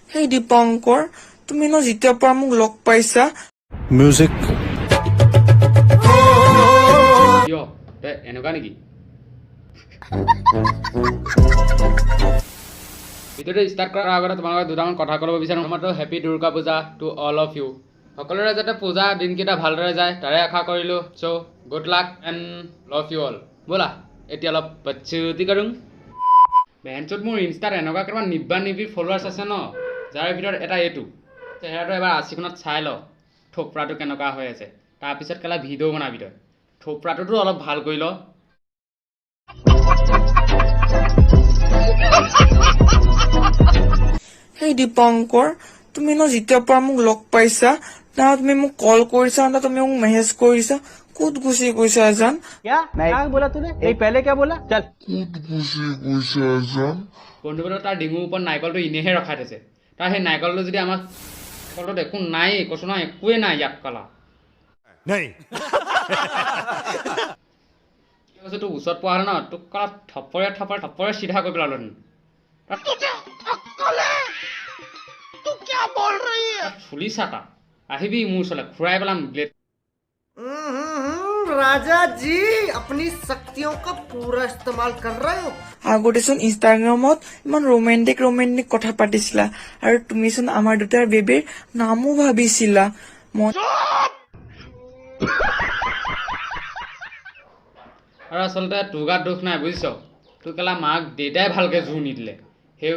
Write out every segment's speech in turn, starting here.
Hey Dipankar, তুমি ন যেতিয়াৰ পৰা মোক লগ পাইছা Music. কিয় তই এনেকুৱা নেকি ভিডিঅ'টো ষ্টাৰ্ট কৰাৰ আগতে তোমালোকক দুটামান কথা ক'ব বিচাৰোঁ আমাৰতো happy Durga Puja to all of U সকলোৰে যাতে পূজা দিনকেইটা ভালদৰে যায় তাৰে আশা কৰিলোঁ so' good luck and love you all ব'লা এতিয়া অলপ পচ্ছুতি কৰোঁ বেঞ্চত মোৰ ইনষ্টাত এনেকুৱা কেইটামান নিব্বি ফলোৱাৰ্ছ আছে ন যাৰ ভিতৰত এটা এইটো চেহেৰাটো এবাৰ আছিখনত চাই ল থোপৰাটো কেনেকুৱা হৈ আছে তাৰপিছত কেলা ভিডিঅ' বনাবি তই থোপৰাটোতো অলপ ভাল কৰি ল Hey Dipankar, তুমি ন যেতিয়াৰ পৰা মোক লগ পাইছা না তুমি মোক কল কৰিছা না তুমি মোক মেছেজ কৰিছা ক'ত গুচি গৈছা জান क्या क्या बोला तूने नहीं पहले क्या बोला चल বন্ধুবান্ধৱ তাৰ ডিঙুৰ ওপৰত নাৰিকলটো এনেহে ৰখাই থৈছে তাৰ সেই নাৰিকলটো যদি আমাক নাৰিকলটোত একো নায়েই কৈছোঁ নহয় একোৱেই নাই ইয়াত কালা नहीं. কৈছোঁ তোৰ ওচৰত পোৱা হ'লে ন তোক কালা থপৰে চিধা কৰি পেলালো চুলি চাটা আহিবি মোৰ ওচৰলৈ ঘূৰাই পেলাম ব্লেড राजा जी अपनी शक्तियों का पूरा इस्तेमाल कर रहे हो আগতেচোন ইনষ্টাগ্ৰামত ইমান ৰোমেণ্টিক কথা পাতিছিলা আৰু তুমিচোন আমাৰ দুটাৰ বেবীৰ নামো ভাবিছিলা মই আৰু আচলতে তোৰ গাত দুখ নাই বুজিছ তোৰ কেলা মাক দেউতাই ভালকৈ জোৰ নিদিলে সেই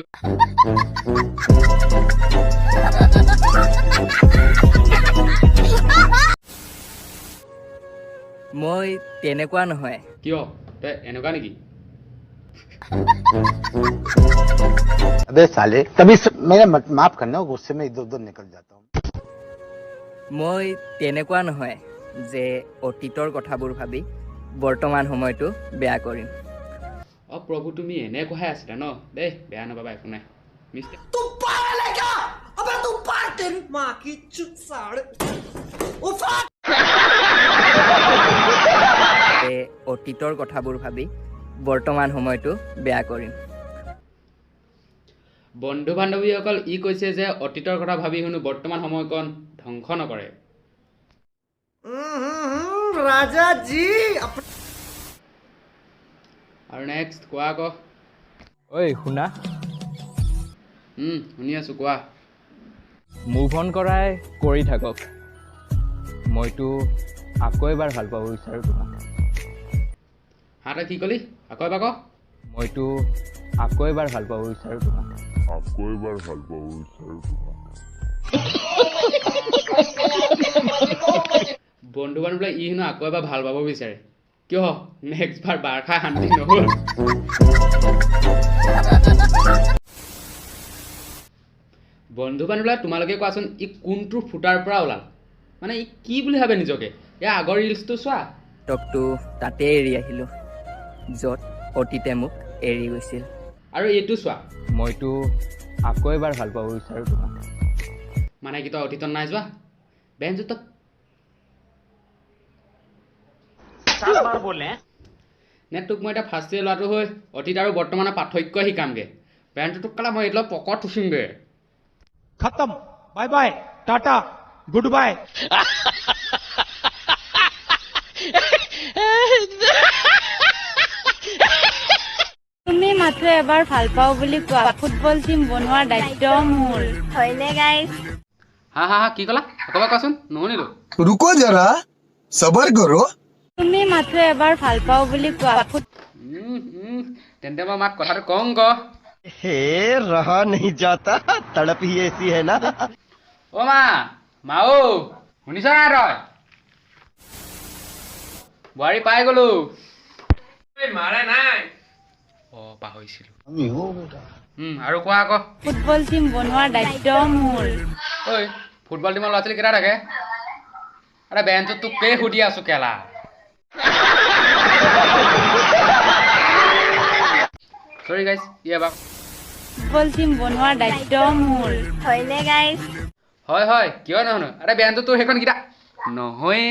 মই তেনেকুৱা নহয় কিয় তই এনেকুৱা নেকি अबे साले तभी मेरा माफ करना गुस्से में इधर उधर निकल जाता हूँ মই তেনেকুৱা নহয় যে অতীতৰ কথাবোৰ ভাবি বৰ্তমান সময়টো বেয়া কৰিম অ প্ৰভু তুমি এনে কহাই আছিলা ন দেই বেয়া নাপাবা একো নাই মিষ্টেক तू पागल है क्या अबे तू पागल तेरी माँ की चुत साड़ उफा যে অতীতৰ কথাবোৰ ভাবি বৰ্তমান সময়টো বেয়া কৰিম বন্ধু বান্ধৱীসকল ই কৈছে যে অতীতৰ কথা ভাবি শুনো বৰ্তমান সময়কণ ধ্বংস নকৰে राजा जी আৰু নেক্সট কোৱা আকৌ ঐ শুনা শুনি আছোঁ কোৱা মুভ অন কৰাই কৰি থাকক মইতো আকৌ এবাৰ ভাল পাব বিচাৰোঁ তোমাক হা তই কি ক'লি আকৌ এবাৰ ক মইতো আকৌ এবাৰ ভাল পাব বিচাৰোঁ তোমাক বন্ধু বান্ধৱীবিলাক ই শুনো আকৌ এবাৰ ভাল পাব বিচাৰে কিয় নেক্সট বাৰ বাৰ খাই শান্তি নহ'ল বন্ধু বান্ধৱীবিলাক তোমালোকে কোৱাচোন ই কোনটো ফুটাৰ পৰা ওলাল মানে ই কি বুলি ভাবে নিজকে ইয়াৰ আগৰ ৰিলছটো চোৱা টকটো তাতে এৰি আহিলোঁ য'ত অতীতে মোক এৰি গৈছিল আৰু এইটো চোৱা মইতো আকৌ এবাৰ ভাল পাব বিচাৰোঁ তোমাক মানে কি তই অতীতত নাই যোৱা বেঞ্চত নে তোক মই এতিয়া ফাৰ্ষ্ট ইয়েৰ ল'ৰাটো হৈ অতীত আৰু বৰ্তমানৰ পাৰ্থক্য শিকামগৈ বেঞ্চত তোক কালা মই এইবিলাক পকত উঠিমগৈ खत्म bye bye tata goodbye তুমি মাথো এবাৰ ভাল পাওঁ বুলি কোৱা ফুটবল টিম বনোৱাৰ দায়িত্ব মোৰ হয়নে গাইজ হা কি ক'লা আকৌ এবাৰ কোৱাচোন নুশুনিলোঁ रुको जरा सबर करो তুমি মাথো এবাৰ ভাল পাওঁ বুলি কোৱা তেন্তে মই মাক কথাটো কওঁ ক हे रहा नहीं जाता तड़प ही ऐसी है ना অ' মাও শুনিছ নাই তই বোৱাৰী পাই গ'লো মাৰে নাই অ' পাহৰিছিলোঁ আৰু কোৱা আকৌ ফুটবল টিম বনোৱাৰ দায়িত্ব মোৰ ঐ ফুটবল টিমৰ ল'ৰা ছোৱালী কেইটা থাকে আৰে বেঞ্চত তোক কেই সুধি আছোঁ কেলা চৰি গাইজ ই এবাৰ ফুটবল টিম বনোৱাৰ দায়িত্ব মোৰ হয়নে গাইজ হয় কিয় নহয়নো আৰে বেঞ্চত তোৰ সেইখন কিতা নহয়ে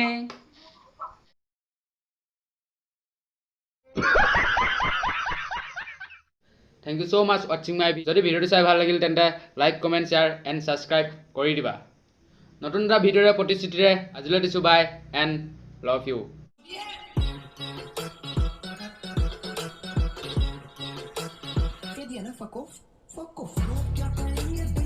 থেংক ইউ ছ' মাছ ৱাচিং মাই যদি ভিডিঅ'টো চাই ভাল লাগিল তেন্তে like comment share and subscribe কৰি দিবা নতুন এটা ভিডিঅ'ৰে প্ৰতিশ্ৰুতিৰে আজিলৈ দিছোঁ bye and love you Fuck off.